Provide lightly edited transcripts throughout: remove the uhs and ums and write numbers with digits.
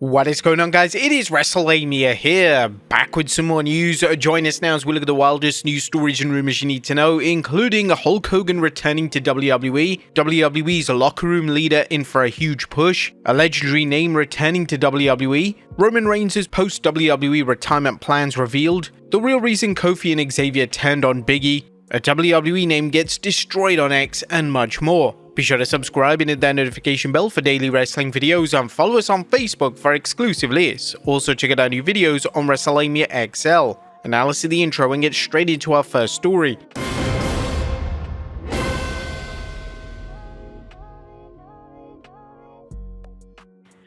What is going on, guys? It is Wrestlelamia here, back with some more news. Join us now as we look at the wildest news stories and rumors you need to know, including Hulk Hogan returning to WWE, WWE's locker room leader in for a huge push, a legendary name returning to WWE, Roman Reigns' post-WWE retirement plans revealed, the real reason Kofi and Xavier turned on Biggie, a WWE name gets destroyed on X, and much more. Be sure to subscribe and hit that notification bell for daily wrestling videos and follow us on Facebook for exclusive lists. Also check out our new videos on Wrestlelamia XL. And now let's see the intro and get straight into our first story.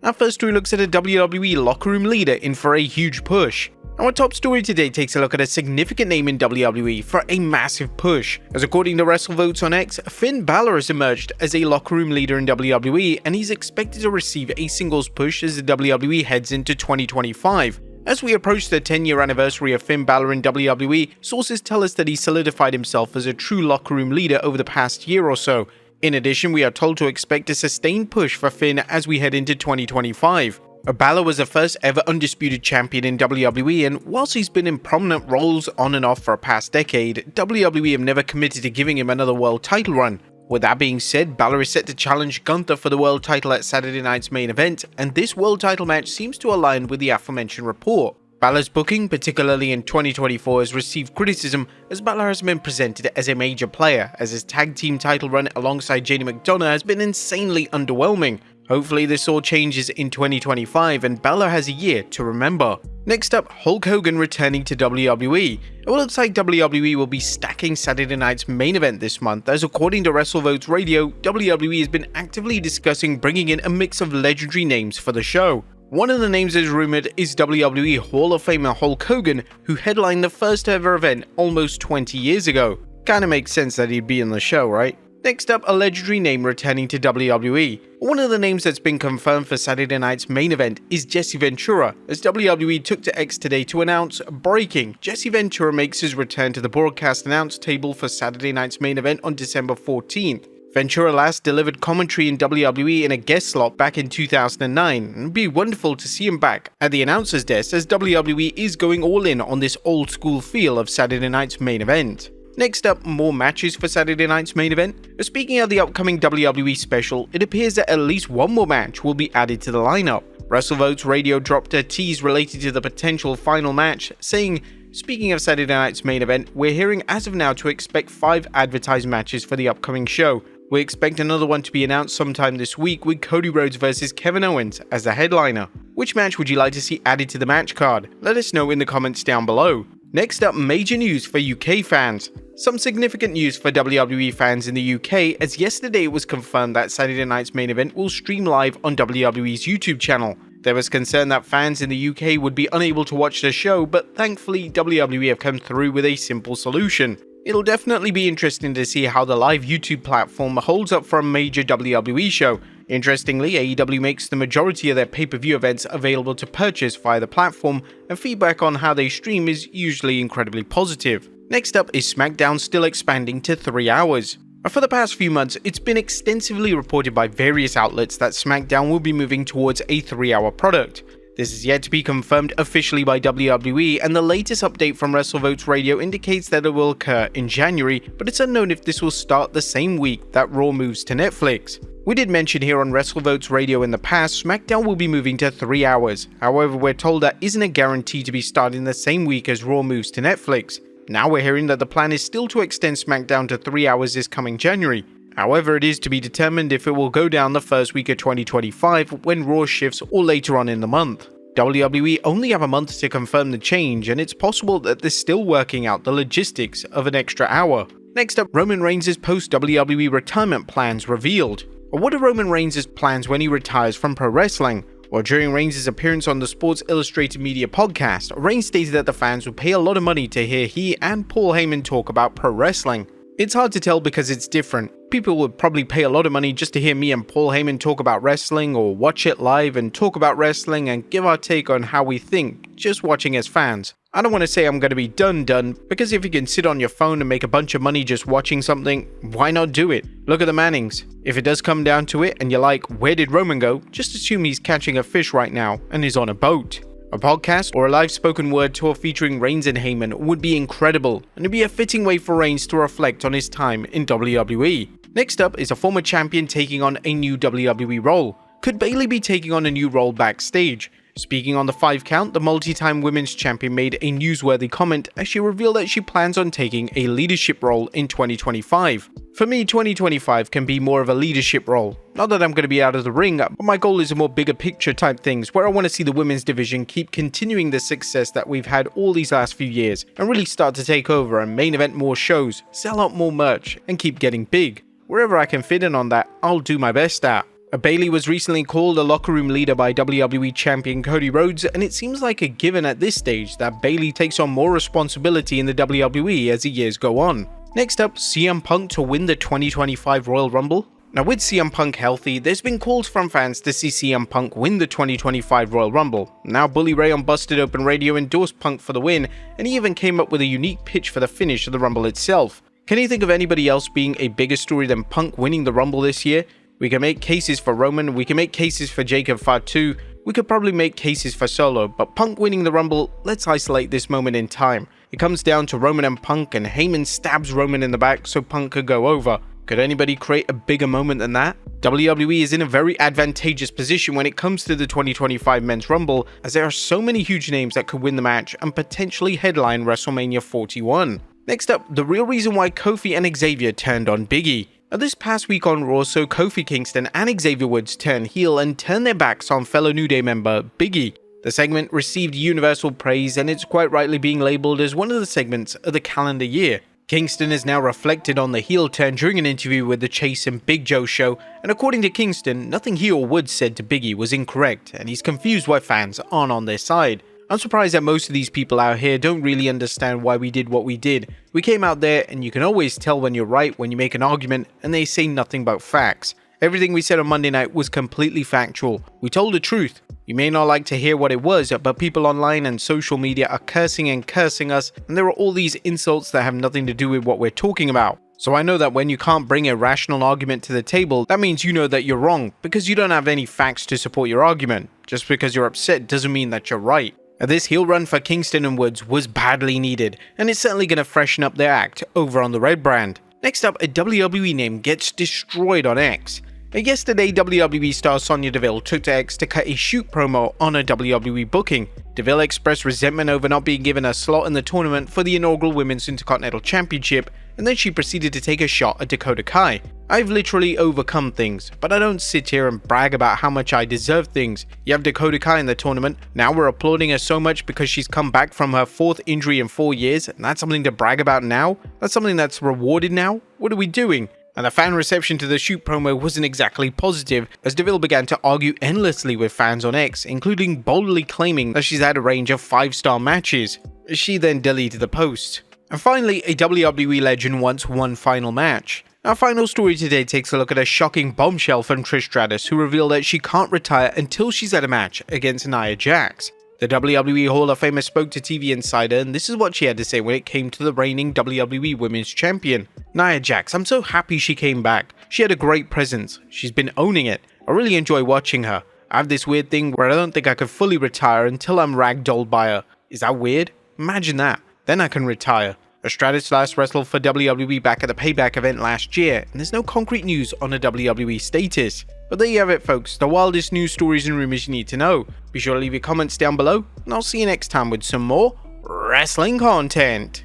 Our first story looks at a WWE locker room leader in for a huge push. Our top story today takes a look at a significant name in WWE for a massive push, as according to WrestleVotes on X, Finn Balor has emerged as a locker room leader in WWE and he's expected to receive a singles push as the WWE heads into 2025. As we approach the 10-year anniversary of Finn Balor in WWE, sources tell us that he solidified himself as a true locker room leader over the past year or so. In addition, we are told to expect a sustained push for Finn as we head into 2025. Balor was the first ever undisputed champion in WWE, and whilst he's been in prominent roles on and off for a past decade, WWE have never committed to giving him another world title run. With that being said, Balor is set to challenge Gunther for the world title at Saturday night's main event, and this world title match seems to align with the aforementioned report. Balor's booking, particularly in 2024, has received criticism as Balor has been presented as a major player, as his tag team title run alongside JD McDonough has been insanely underwhelming. Hopefully this all changes in 2025 and Balor has a year to remember. Next up, Hulk Hogan returning to WWE. It looks like WWE will be stacking Saturday night's main event this month, as according to WrestleVotes Radio, WWE has been actively discussing bringing in a mix of legendary names for the show. One of the names is rumored is WWE Hall of Famer Hulk Hogan, who headlined the first ever event almost 20 years ago. Kinda makes sense that he'd be in the show, right? Next up, a legendary name returning to WWE. One of the names that's been confirmed for Saturday night's main event is Jesse Ventura, as WWE took to X today to announce, breaking, Jesse Ventura makes his return to the broadcast announce table for Saturday night's main event on December 14th. Ventura last delivered commentary in WWE in a guest slot back in 2009, and it'd be wonderful to see him back at the announcer's desk as WWE is going all in on this old school feel of Saturday night's main event. Next up, more matches for Saturday night's main event. Speaking of the upcoming WWE special, it appears that at least one more match will be added to the lineup. WrestleVotes Radio dropped a tease related to the potential final match, saying, speaking of Saturday night's main event, we're hearing as of now to expect 5 advertised matches for the upcoming show. We expect another one to be announced sometime this week with Cody Rhodes vs Kevin Owens as the headliner. Which match would you like to see added to the match card? Let us know in the comments down below. Next up, major news for UK fans. Some significant news for WWE fans in the UK, as yesterday it was confirmed that Saturday night's main event will stream live on WWE's YouTube channel. There was concern that fans in the UK would be unable to watch the show, but thankfully WWE have come through with a simple solution. It'll definitely be interesting to see how the live YouTube platform holds up for a major WWE show. Interestingly, AEW makes the majority of their pay-per-view events available to purchase via the platform, and feedback on how they stream is usually incredibly positive. Next up is SmackDown still expanding to 3 hours. For the past few months, it's been extensively reported by various outlets that SmackDown will be moving towards a 3-hour product. This is yet to be confirmed officially by WWE, and the latest update from WrestleVotes Radio indicates that it will occur in January, but it's unknown if this will start the same week that Raw moves to Netflix. We did mention here on WrestleVotes Radio in the past, SmackDown will be moving to 3 hours. However, we're told that isn't a guarantee to be starting the same week as Raw moves to Netflix. Now we're hearing that the plan is still to extend SmackDown to 3 hours this coming January. However, it is to be determined if it will go down the first week of 2025 when Raw shifts or later on in the month. WWE only have a month to confirm the change, and it's possible that they're still working out the logistics of an extra hour. Next up, Roman Reigns' post-WWE retirement plans revealed. What are Roman Reigns' plans when he retires from pro wrestling? Well, during Reigns' appearance on the Sports Illustrated Media podcast, Reigns stated that the fans would pay a lot of money to hear he and Paul Heyman talk about pro wrestling. It's hard to tell because it's different. People would probably pay a lot of money just to hear me and Paul Heyman talk about wrestling, or watch it live and talk about wrestling and give our take on how we think, just watching as fans. I don't want to say I'm going to be done, because if you can sit on your phone and make a bunch of money just watching something, why not do it? Look at the Mannings. If it does come down to it and you're like, where did Roman go? Just assume he's catching a fish right now and is on a boat. A podcast or a live spoken word tour featuring Reigns and Heyman would be incredible, and it'd be a fitting way for Reigns to reflect on his time in WWE. Next up is a former champion taking on a new WWE role. Could Bayley be taking on a new role backstage? Speaking on the 5 count, the multi-time women's champion made a newsworthy comment as she revealed that she plans on taking a leadership role in 2025. For me, 2025 can be more of a leadership role. Not that I'm going to be out of the ring, but my goal is a more bigger picture type things where I want to see the women's division keep continuing the success that we've had all these last few years and really start to take over and main event more shows, sell out more merch, and keep getting big. Wherever I can fit in on that, I'll do my best at. Bayley was recently called a locker room leader by WWE champion Cody Rhodes, and it seems like a given at this stage that Bayley takes on more responsibility in the WWE as the years go on. Next up, CM Punk to win the 2025 Royal Rumble. Now with CM Punk healthy, there's been calls from fans to see CM Punk win the 2025 Royal Rumble. Now Bully Ray on Busted Open Radio endorsed Punk for the win, and he even came up with a unique pitch for the finish of the Rumble itself. Can you think of anybody else being a bigger story than Punk winning the Rumble this year? We can make cases for Roman, we can make cases for Jacob Fatu, we could probably make cases for Solo, but Punk winning the Rumble, let's isolate this moment in time. It comes down to Roman and Punk, and Heyman stabs Roman in the back so Punk could go over. Could anybody create a bigger moment than that? WWE is in a very advantageous position when it comes to the 2025 Men's Rumble, as there are so many huge names that could win the match and potentially headline WrestleMania 41. Next up, the real reason why Kofi and Xavier turned on Big E. This past week on Raw saw Kofi Kingston and Xavier Woods turn heel and turn their backs on fellow New Day member Big E. The segment received universal praise, and it's quite rightly being labelled as one of the segments of the calendar year. Kingston has now reflected on the heel turn during an interview with the Chase and Big Joe show, and according to Kingston, nothing he or Woods said to Big E was incorrect, and he's confused why fans aren't on their side. I'm surprised that most of these people out here don't really understand why we did what we did. We came out there, and you can always tell when you're right when you make an argument and they say nothing but facts. Everything we said on Monday night was completely factual. We told the truth. You may not like to hear what it was, but people online and social media are cursing and cursing us, and there are all these insults that have nothing to do with what we're talking about. So I know that when you can't bring a rational argument to the table, that means you know that you're wrong, because you don't have any facts to support your argument. Just because you're upset doesn't mean that you're right. This heel run for Kingston and Woods was badly needed, and it's certainly going to freshen up their act over on the Red brand. Next up, a WWE Name gets destroyed on X. Yesterday, WWE star Sonya Deville took to X to cut a shoot promo on a WWE booking. Deville expressed resentment over not being given a slot in the tournament for the inaugural Women's Intercontinental Championship, and then she proceeded to take a shot at Dakota Kai. I've literally overcome things, but I don't sit here and brag about how much I deserve things. You have Dakota Kai in the tournament, now we're applauding her so much because she's come back from her 4th injury in 4 years, and that's something to brag about now? That's something that's rewarded now? What are we doing? And the fan reception to the shoot promo wasn't exactly positive, as Deville began to argue endlessly with fans on X, including boldly claiming that she's had a range of 5-star matches. She then deleted the post. And finally, a WWE legend wants one final match. Our final story today takes a look at a shocking bombshell from Trish Stratus, who revealed that she can't retire until she's had a match against Nia Jax. The WWE Hall of Famer spoke to TV Insider, and this is what she had to say when it came to the reigning WWE Women's Champion. Nia Jax, I'm so happy she came back. She had a great presence. She's been owning it. I really enjoy watching her. I have this weird thing where I don't think I could fully retire until I'm ragdolled by her. Is that weird? Imagine that. Then I can retire. Stratus last wrestled for WWE back at the Payback event last year, and there's no concrete news on a WWE status. But there you have it, folks, the wildest news stories and rumors you need to know. Be sure to leave your comments down below, and I'll see you next time with some more wrestling content.